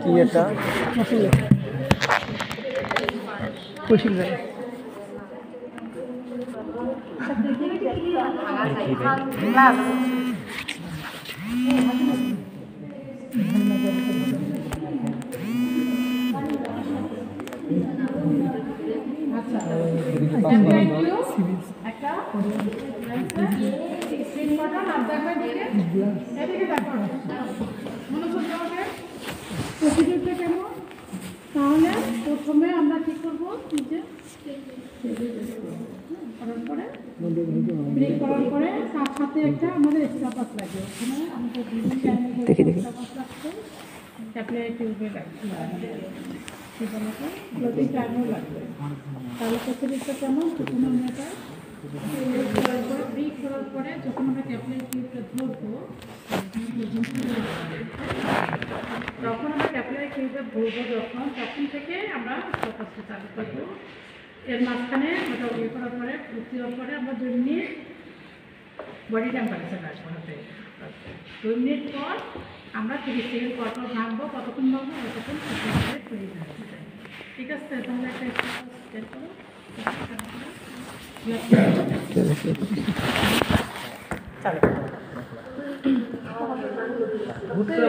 কি এটা কৌশিক ভাই তাহলে প্রথমে আমরা কি করবো ব্রেক করার পরে তার সাথে একটা আমাদের এক্সট্রা পাস লাগবে ওখানে আমাদের দেখি দেখি ক্যাপিলারি টিউবে ফ্লোটিং টাইমও লাগবে তাহলে প্রসিডিউরটা কেমন প্রথমে আমরা এটা ব্রেক করার পরে যখন আমরা ক্যাপিলারি টিউবটা ধরবো যখন আমরা ক্যাপিলারি টিউবে ধরবো তখন থেকে আমরা ফোকাসটা চালু করবো এর মাঝখানে ওটা ইয়ে করার পরে ভর্তি হওয়ার পরে আমরা 2 মিনিট বডি টেম্পারেচার রাখবো হাতে 2 মিনিট পর আমরা 30 সেকেন্ড পর ভাঙবো কতক্ষণ ভাঙবো ততক্ষণ তৈরি থাকতে চাই ঠিক আছে তাহলে একটা স্টেপ করো চালু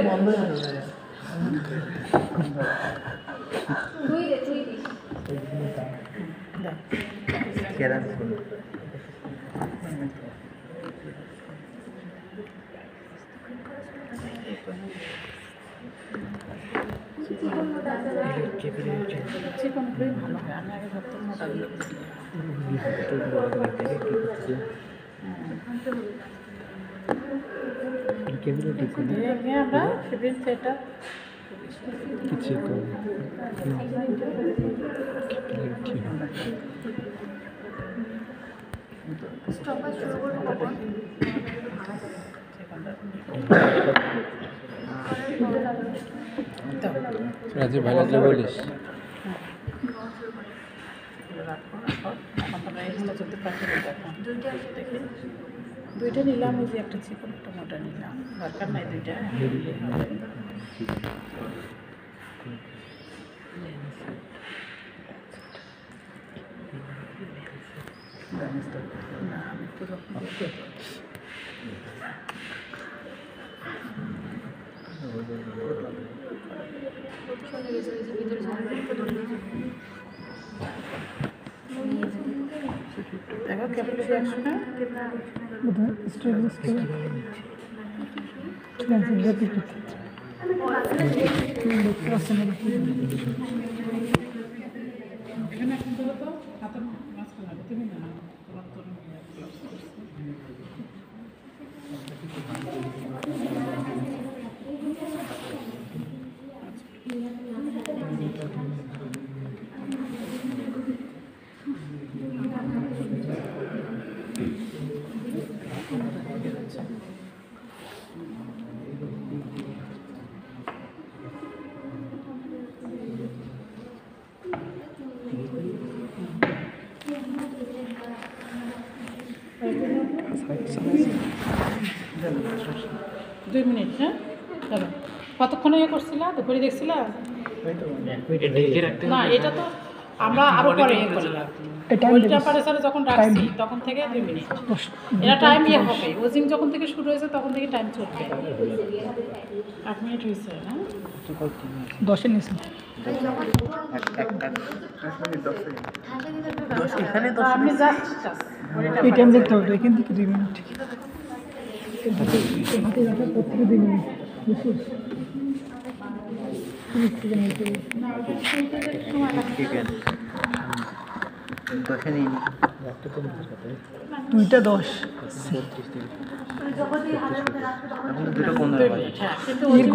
বন্ধ হয়ে যায় কেরান ভালো হয় আমি আগে ভাবতাম মোটা আমরা শিবির সেটা কিছু তো রাজু ভাই লাগলে বলিস দুইটা নিলাম ওই যে একটা চিকন একটা মোটা নিলাম দরকার নাই দুইটা দেখো ক্যাপিলারি অ্যাকশনে এখানে এখন ধরো তো হাতের মাঝখানে লাগে তুমি না দুই মিনিট হ্যাঁ চলো কতক্ষণ ইয়ে করছিলা দুপুরে দেখছিলা না এটা তো আমরা আরো পরে ইয়ে করলাম বডি টেম্পারেচারে যখন রাখছি তখন থেকে 2 মিনিট এটা টাইম ইয়ে হবে ওজিং যখন থেকে শুরু হয়েছে তখন থেকে টাইম চলবে 8 মিনিট হয়েছে না 10 এর নিচে আমি জাস্ট এই টাইম দেখতে হবে এখান থেকে 2 মিনিট হাতে রাখার পর থেকে 2 মিনিট দুইটা 10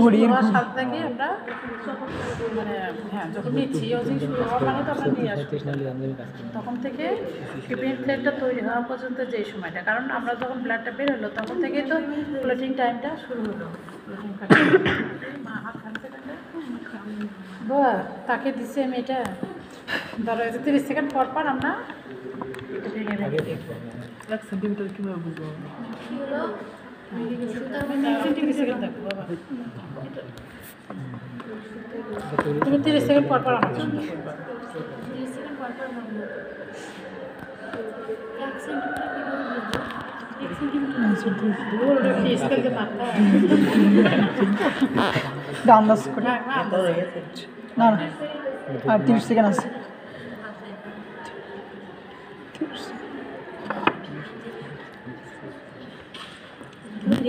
ঘড়ি সাত থেকে আমরা মানে হ্যাঁ যখন নিচ্ছি ওজিং শুরু হওয়া মানে তো আমরা নিয়ে আসবো তখন থেকে ফিব্রিন প্লেটটা তৈরি হওয়া পর্যন্ত যেই সময়টা কারণ আমরা যখন ব্লাডটা বের হলো তখন থেকেই তো প্লেটিং টাইমটা শুরু হলো বা তাকে দিছি আমি এটা ধরো 30 সেকেন্ড পর পর আমরা এটা ভেঙে ভেঙে এক সেন্টিমিটার কিভাবে বুঝবো সেকেন্ড দেখো বাবা, তুমি 30 সেকেন্ড পর পর আমার জন্য করবা। আন্দাজ করে না না আর 30 সেকেন্ড আছে।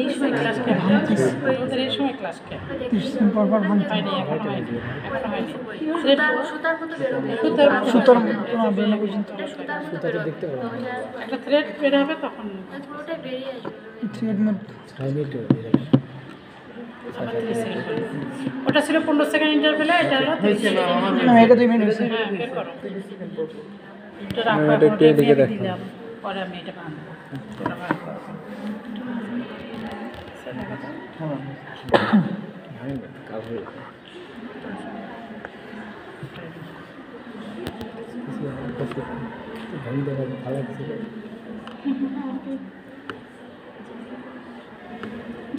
এই সময় ক্লাস কে ওদের এই সময় ক্লাস কে 30 সেকেন্ড পর পর ভাঙতে হয়নি, এখনো হয়নি। সুতরাং তোমার বেরোনো পর্যন্ত একটা থ্রেড বের হবে তখন থ্রেড মধ্যে আবার 30 সেকেন্ড করে। ওটা ছিল 15 সেকেন্ড ইন্টারভেলে, এটা হলো 30 সেকেন্ড। না এটা 2 মিনিট হয়েছে। হ্যাঁ বের করো। এটা রাখো, এখন ওটা দিয়ে দিলাম, পরে আমি এটা বানাবো। ওটা বার করো।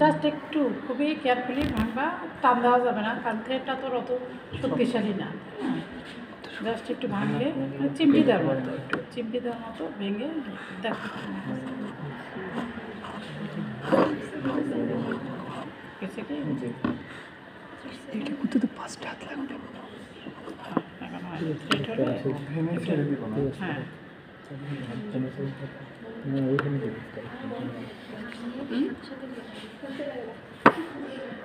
জাস্ট একটু খুবই কেয়ারফুলি ভাঙবা, টান দেওয়া যাবে না, কারণ থ্রেডটা তোর অত শক্তিশালী না। জাস্ট একটু ভাঙলে মানে চিমটি দেওয়ার মতো, একটু চিমটি দেওয়ার মতো ভেঙে দেখো। গেছে কি? এটা করতে তো 5টা হাত লাগবে। এখন হয় থ্রেড হলে হ্যাঁ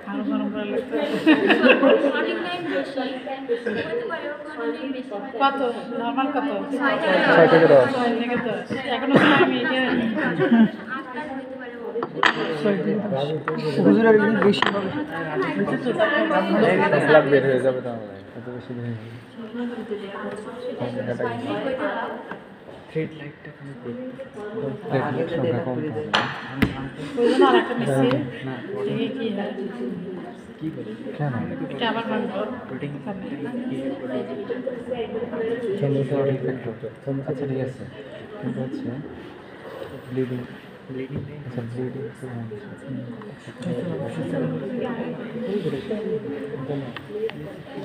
আরো গরম করে লাগতে কত নর্মাল কত 6 থেকে 10 এখনো তো আমি এটা হুজুরের কিন্তু বেশি হবে। বের হয়ে যাবে তাহলে এত বেশি বের হয়ে থ্রেড লাইটটা সংখ্যা কম থাকবে। ওই জন্য আর একটা মিশিয়ে দেখি কি হয়। কেন এটা আবার ভাঙবো। আচ্ছা ঠিক আছে, কিন্তু হচ্ছে ব্লিডিং আচ্ছা ব্লিডিং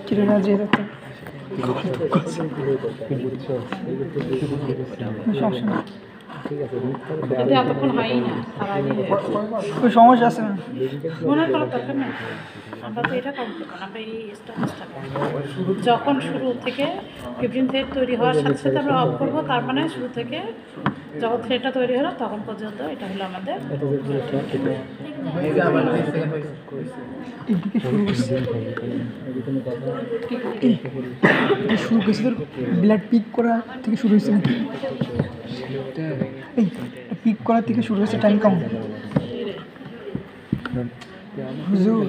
কিরণা যে দেখতে বুঝছো সমস্যা নেই। ঠিক আছে এটা এতক্ষণ হয়ই না, তার আগে কোনো সমস্যা আছে না। মনে করার দরকার নেই। আমরা তো এটা কাউন্ট করবো না, আমরা এই স্টাফটা যখন শুরু থেকে 15 থ্রেড তৈরি হওয়ার সাথে সাথে আমরা অফ করবো, তার মানে শুরু থেকে যখন থ্রেডটা তৈরি হলো তখন পর্যন্ত এটা হলো আমাদের এদিকে শুরু করছে, এটা শুরু করছে তোর ব্লাড পিক করা থেকে শুরু হয়েছে নাকি? এই পিক করা থেকে শুরু হয়েছে টাইম কাউন্ট। হুজুর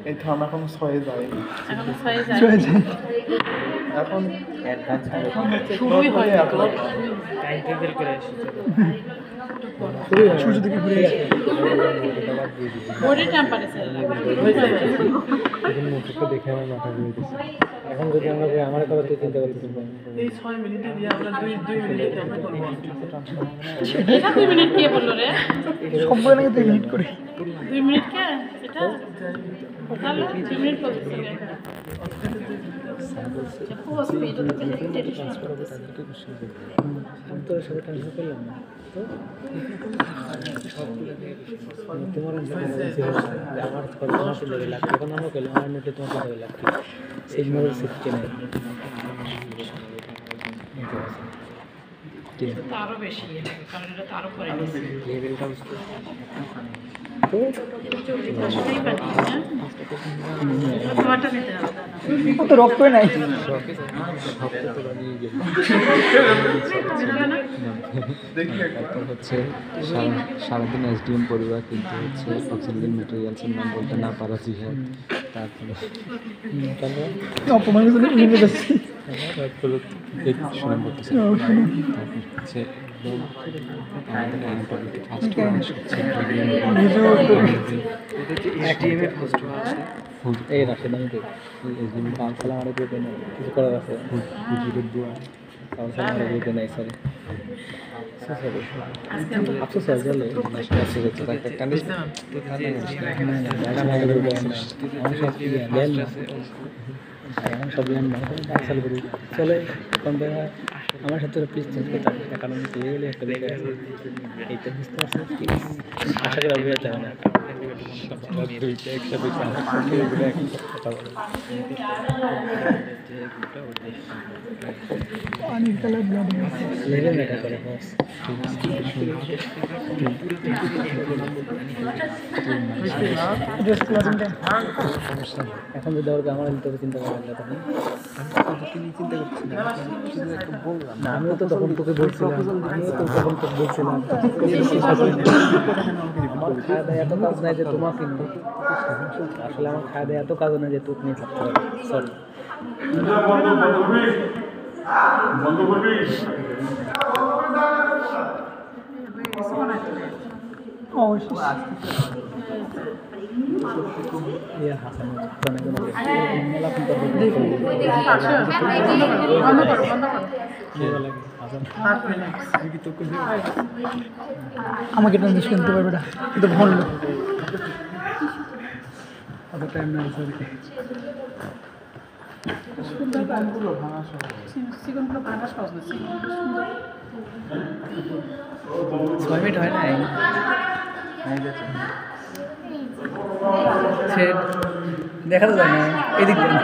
এই তো আমরা এখন 6 যাই, এখন হয়ে যায়। চলে যায়। এখন শুরুই হয় সূর্য থেকে ঘুরে গেছে। বডি টেম্পারেচার মুখটা দেখে আমার মাথা ঘুরে গেছে। এখন যদি আমরা আমার কথা চিন্তা করতেছি এই 6 মিনিটে দিয়ে আমরা 2 মিনিটে আমরা করব। এটা 2 মিনিট কে বললো রে? সবগুলো নাকি 2 মিনিট করে। 2 মিনিট কে এটা তাহলে 2 মিনিট বলছে আমি তো সাথে ট্রান্সফার করলাম না তো তোমার আমার তোমার লেগে লাগবে, এখন আমরা করলাম আমার নোটে তোমার লেগে লাগবে সিগন্যাল শিখছে না আরো বেশি কারণ এটা তো আরো পরে লেভেলটা বুঝতে তো আসলেই পারি হ্যাঁ তোমারটা নিতে হবে ও তো রক্তই নাই। তারপর হচ্ছে সারাদিন এসডিএম পরিবার, কিন্তু হচ্ছে অক্সিজেন ম্যাটেরিয়ালসের নাম বলতে না পারা জিহাদ। তারপরে অপমান করে নিয়ে যাচ্ছি। শোনা করতেছে। তারপর হচ্ছে আমাদের অ্যানাটমিতে ফার্স্ট ক্লাস হচ্ছে এই রাশেদ আমি এসডিএম কাউন্সিল আমার কিছু করার আছে হুজুরের দোয়া কাউন্সিলর বুঝতে নাই সরি আফসোস হয়ে গেল আফসোস হচ্ছে একটা কান্দিস এখন সব ল্যান্ড আসল করি চলে এখন আমার সাথে প্লিজ চেঞ্জ করতে হবে কারণ চলে গেলে একটা জায়গায় আছে এইটা বুঝতে পারছি আশা করি বুঝতে হবে না পানির কালার ব্লাড লেভেল মেটা করে বস এখন যদি ওর আমার নিতে চিন্তা করা যায় তখন না আমিও তো তখন তোকে বলছিলাম আমার খাওয়া দাওয়া এত কাজ নাই যে তোমাকে নিয়ে আসলে আমার খাওয়া দাওয়া এত কাজ নাই যে তোকে নিয়ে থাকতে হবে সরি অবশ্যই হাসান আমাকে ট্রানজেকশন করতে পারবে না কিন্তু ভরলো অত টাইম নাই সরি চিকনগুলো ভাঙা সহজ না সুন্দর 6 মিনিট হয় নাই দেখা তো যায় না এদিক দিয়ে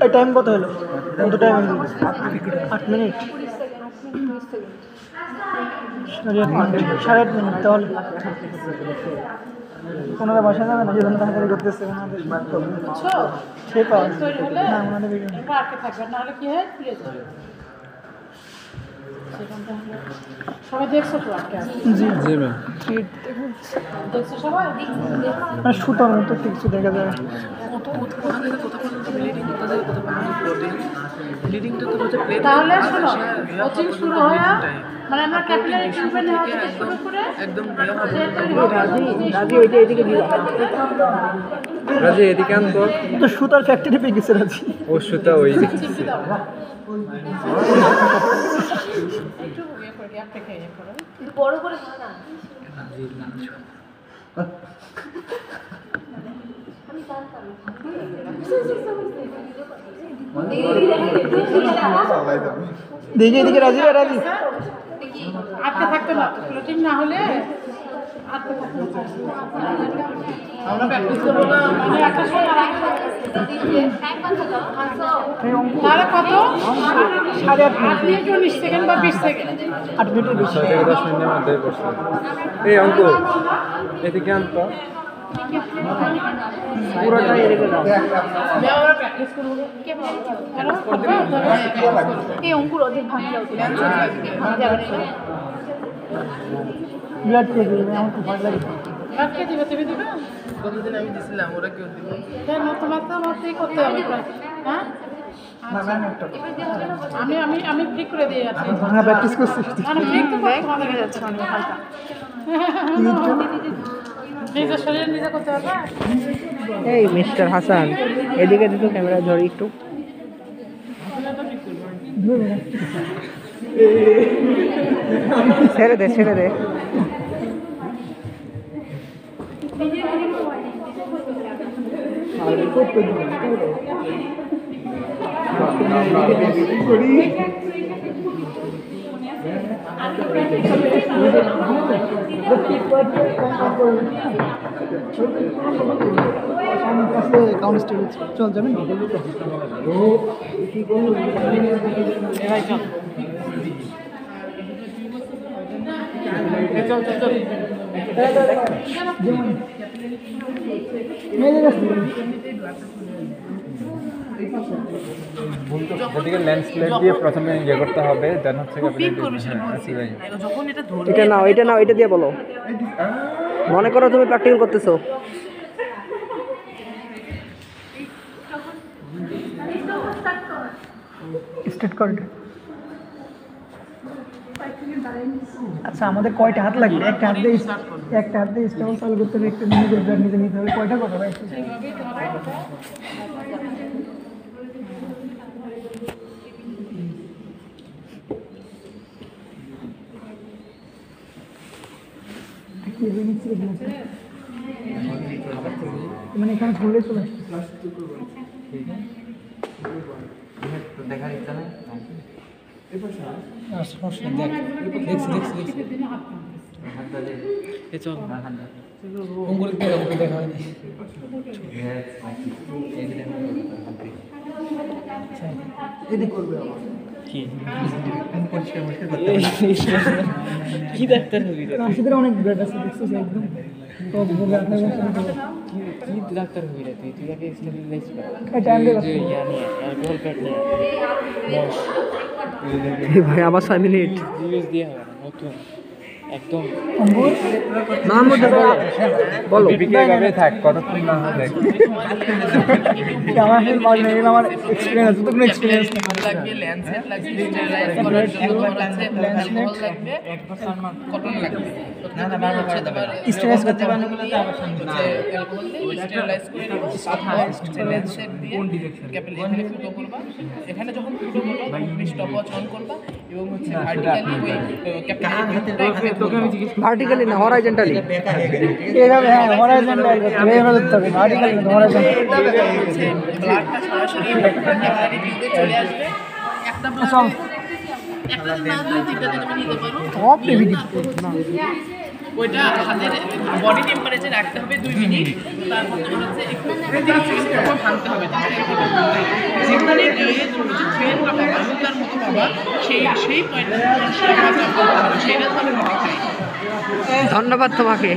এই টাইম কত হলো কত টাইম হলো 8 মিনিট 8.5 মিনিট তাহলে ওনারা বাসা যাবে না যেখানে তাড়াতাড়ি করতেছে ওনাদের বুঝছো সে পাওয়া তৈরি হলে না ওনাদের ভিডিও একটু আটকে থাকবে নাহলে কি হয় ফিরে যাবে সেখানটা সবাই দেখছো তো আটকে আছে জি জি ম্যাম দেখছো সবাই সুতার মতো কিছু দেখা যায় তাহলে শোনো কোচিং শুরু হয় মানে আমরা ক্যাপিলারি টিউবে নেওয়া থেকে শুরু করে একদম রাজি ওইটা এদিকে দিও রাজি এদিকে আনতো তো সুতার ফ্যাক্টরি পেয়ে গেছে রাজি ও সুতা ওই চিপি দাও একটু ইয়ে করে গ্যাপ রেখে ইয়ে করো বড় করে না আমি জানতাম দেখি এদিকে রাজি রাজি আটকে থাকতে না ফ্লোটিং না হলে আটকে থাকতে আমরা প্র্যাকটিস করবো না মানে একটা সময় তাহলে কত 8 মিনিট 19 সেকেন্ড বা 20 সেকেন্ড 8 মিনিটের বেশি 6 থেকে 10 মিনিটের মধ্যে পড়ছে এই অঙ্ক এদিকে আনতো পুরোটাই এদিকে দাও আমরা প্র্যাকটিস করবো এই অঙ্কুর অধিক ভাঙলেও যাবে না ব্লাড পেয়ে গেলে আমার খুব ভালো লাগে কে দিবে তুমি দিবে কতদিন আমি দিছিলাম ওরা কেউ দিবে কেন তোমার তো আমারই করতে হবে হ্যাঁ আমি আমি আমি ফ্রি করে দিয়ে আছি ভাঙা প্র্যাকটিস করছিস মানে ফ্রি তো তোমাদের কাছে যাচ্ছে অনেক হালকা নিজের শরীরে নিজে করতে হবে এই মিস্টার হাসান এদিকে দিতো ক্যামেরা ধরি একটু ছেড়ে দে চল যাবেন এদিকে লেন্স প্লেট দিয়ে প্রথমে ইয়ে করতে হবে দেন হচ্ছে এটা নাও এটা দিয়ে বলো মনে করো তুমি প্র্যাকটিক্যাল করতেছো স্টার্ট কর আচ্ছা আমাদের কয়টা হাত লাগবে একটা হাত দিয়ে স্টেবল চালু করতে হবে একটা নিজে নিতে হবে কয়টা কথা ভাই ক্লিনিক থেকে দিয়েছে মানে এখানে ঘুরলে চলে আসছে দেখার ইচ্ছা নাই দেখা হয়নি কি ডাক্তার হবি রাশিদের অনেক ব্লাড আছে দেখছিস একদম তো বুকে আপনার কি ডাক্তার হবি রে তুই তুই আগে স্টেরিলাইজ কর এটা আনলে যে ইয়া নিয়ে অ্যালকোহল প্যাড নিয়ে ভাই আবার 6 মিনিট ইউএস দিয়ে হবে নতুন একদম মাহমুদ বলো এভাবে থাক কতক্ষণ না হবে আমার হেল মার নেই আমার এক্সপেরিয়েন্স আছে তো কোনো এক্সপেরিয়েন্স লাগবে ল্যান্সেট লাগবে স্টেরিলাইজ করার জন্য আছে অ্যালকোহল লাগবে কটন লাগবে না না বারবার হচ্ছে তারপর স্টেরিলাইজ করতে হবে অ্যালকোহল দিয়ে স্টেরিলাইজ করে নিব তারপর ল্যান্সেট দিয়ে কোন ডিরেকশন ক্যাপেল এখানে ফুটো করবা এখানে যখন ফুটো করবা তুমি স্টপওয়াচ অন করবা এবং হচ্ছে ভার্টিক্যালি ওই ক্যাপেল তোকে আমি জিজ্ঞেস ভার্টিক্যালি না হরাইজন্টালি এইভাবে হ্যাঁ হরাইজন্টালি এইভাবে ধরতে হবে ভার্টিক্যালি না হরাইজন্টালি ব্লাডটা সরাসরি ক্যাপিলারি টিউবে চলে আসবে একটা ব্লাড একটা দিন না দুই তিনটা দিন তুমি নিতে পারো সব টিভি ওইটা হাতের বডি টেম্পারেচার রাখতে হবে 2 মিনিট তারপর তোমার হচ্ছে একটু ভাঙতে হবে যেখানে গিয়ে তুমি যে ট্রেনটা পাবা তার মতো পাবা সেই পয়েন্টটা সেটা ধরে ধন্যবাদ তোমাকে